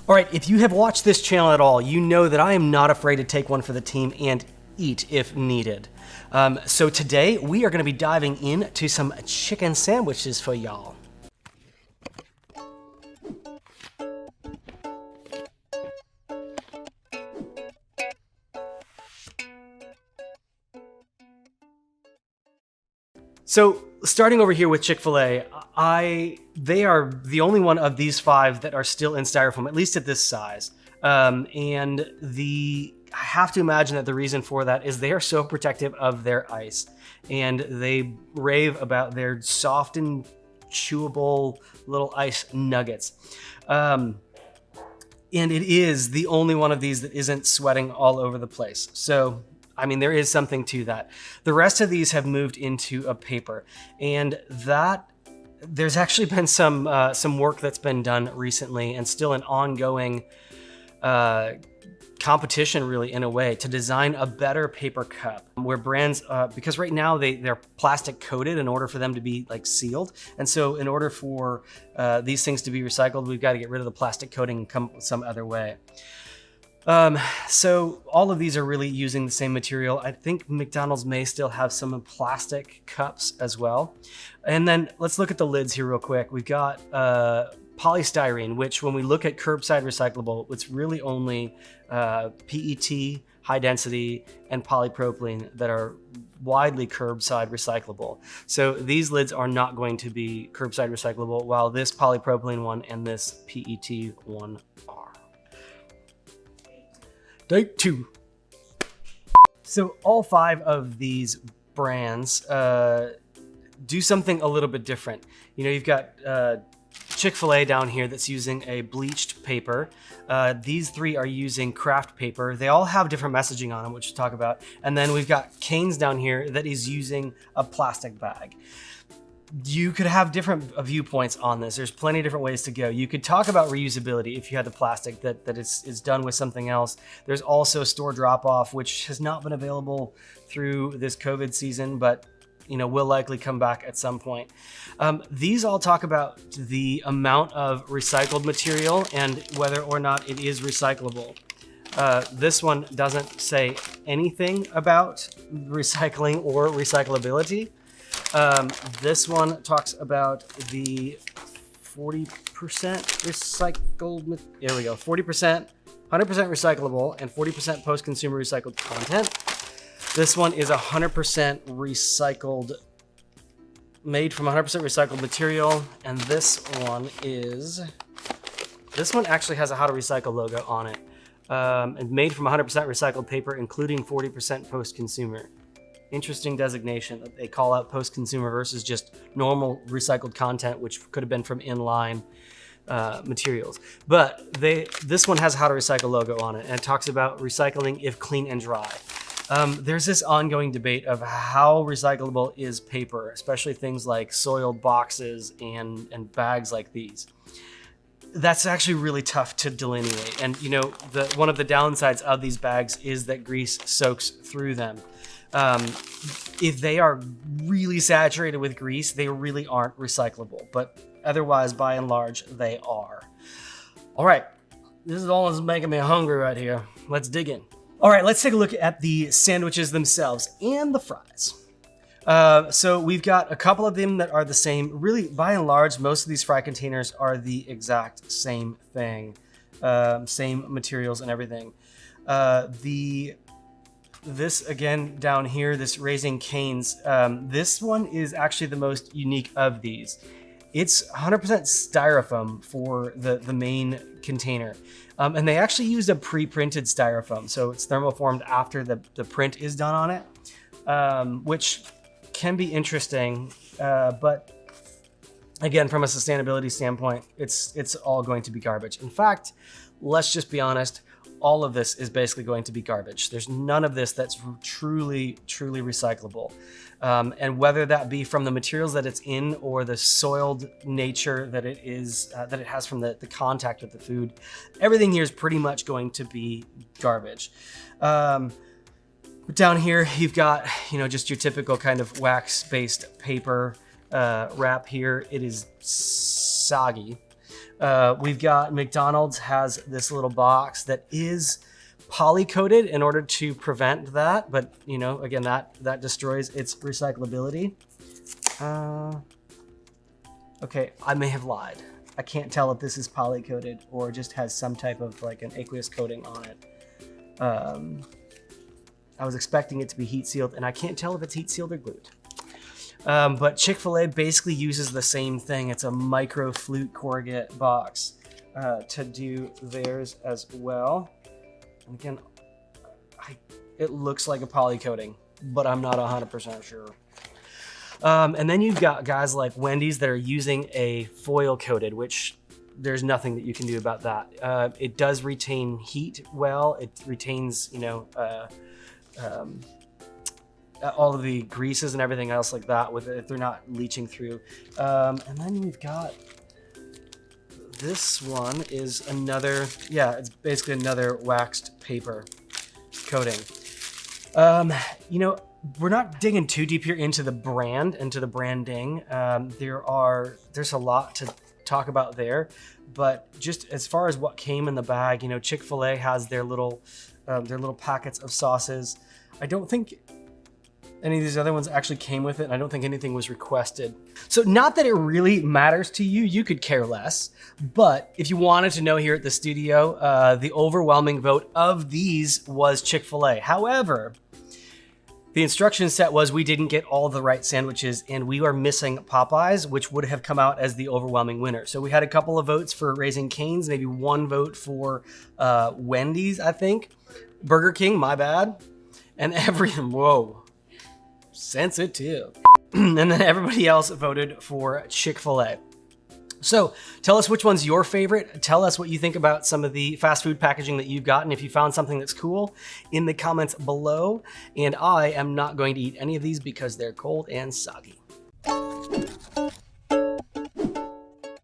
All right, if you have watched this channel at all, you know that I am not afraid to take one for the team and eat if needed. So today we are going to be diving into some chicken sandwiches for y'all. So starting over here with Chick-fil-A, they are the only one of these 5 that are still in styrofoam, at least at this size. I have to imagine that the reason for that is they are so protective of their ice, and they rave about their soft and chewable little ice nuggets. And it is the only one of these that isn't sweating all over the place. So I mean, there is something to that. The rest of these have moved into a paper, and that there's actually been some work that's been done recently, and still an ongoing competition, really, in a way, to design a better paper cup where brands, because right now they're plastic coated in order for them to be like sealed, and so in order for these things to be recycled, we've got to get rid of the plastic coating and come up with some other way. So all of these are really using the same material. I think McDonald's may still have some plastic cups as well. And then let's look at the lids here real quick. We've got polystyrene, which when we look at curbside recyclable, it's really only PET, high density, and polypropylene that are widely curbside recyclable. So these lids are not going to be curbside recyclable, while this polypropylene one and this PET one are. Take 2. So all 5 of these brands do something a little bit different. You know, you've got Chick-fil-A down here that's using a bleached paper. These 3 are using craft paper. They all have different messaging on them, which we'll talk about. And then we've got Cane's down here that is using a plastic bag. You could have different viewpoints on this. There's plenty of different ways to go. You could talk about reusability if you had the plastic that is done with something else. There's also store drop-off, which has not been available through this COVID season, but you know, will likely come back at some point. These all talk about the amount of recycled material and whether or not it is recyclable. This one doesn't say anything about recycling or recyclability. This one talks about the 40% recycled, there we go, 40%, 100% recyclable and 40% post-consumer recycled content. This one is 100% recycled, made from 100% recycled material. And this one actually has a how to recycle logo on it. And made from 100% recycled paper, including 40% post-consumer. Interesting designation that they call out post-consumer versus just normal recycled content, which could have been from inline materials. But this one has how to recycle logo on it, and it talks about recycling if clean and dry. There's this ongoing debate of how recyclable is paper, especially things like soiled boxes and bags like these. That's actually really tough to delineate. And you know, one of the downsides of these bags is that grease soaks through them. If they are really saturated with grease, they really aren't recyclable, but otherwise, by and large, they are. All right, this is all that's making me hungry right here. Let's dig in. All right, let's take a look at the sandwiches themselves and the fries. So we've got a couple of them that are the same. Really, by and large, most of these fry containers are the exact same thing, same materials and everything. This again down here, this Raising Cane's, this one is actually the most unique of these. It's 100% styrofoam for the main container. And they actually used a pre-printed styrofoam, so it's thermoformed after the print is done on it, which can be interesting, but again, from a sustainability standpoint, it's all going to be garbage. In fact, let's just be honest, all of this is basically going to be garbage. There's none of this that's truly recyclable. And whether that be from the materials that it's in or the soiled nature that it has from the contact with the food, everything here is pretty much going to be garbage. But down here, you've got, you know, just your typical kind of wax-based paper wrap here. It is soggy. We've got McDonald's has this little box that is poly-coated in order to prevent that, but you know, again, that destroys its recyclability. Okay, I may have lied. I can't tell if this is poly-coated or just has some type of like an aqueous coating on it. I was expecting it to be heat sealed, and I can't tell if it's heat sealed or glued. But Chick-fil-A basically uses the same thing. It's a micro flute corrugate box to do theirs as well. And again, it looks like a poly coating, but I'm not 100% sure. And then you've got guys like Wendy's that are using a foil coated, which there's nothing that you can do about that. It does retain heat well. It retains, you know, all of the greases and everything else like that with it, if they're not leaching through. And then we've got this one is another, yeah, it's basically another waxed paper coating. You know, we're not digging too deep here into the brand, into the branding. There's a lot to talk about there, but just as far as what came in the bag, you know, Chick-fil-A has their little packets of sauces. I don't think any of these other ones actually came with it, and I don't think anything was requested. So not that it really matters to you, you could care less, but if you wanted to know here at the studio, the overwhelming vote of these was Chick-fil-A. However, the instruction set was we didn't get all the right sandwiches, and we are missing Popeyes, which would have come out as the overwhelming winner. So we had a couple of votes for Raising Cane's, maybe one vote for Wendy's, I think. Burger King, my bad. And whoa. Sensitive. And then everybody else voted for Chick-fil-A. So tell us which one's your favorite. Tell us what you think about some of the fast food packaging that you've gotten. If you found something that's cool, in the comments below. And I am not going to eat any of these because they're cold and soggy.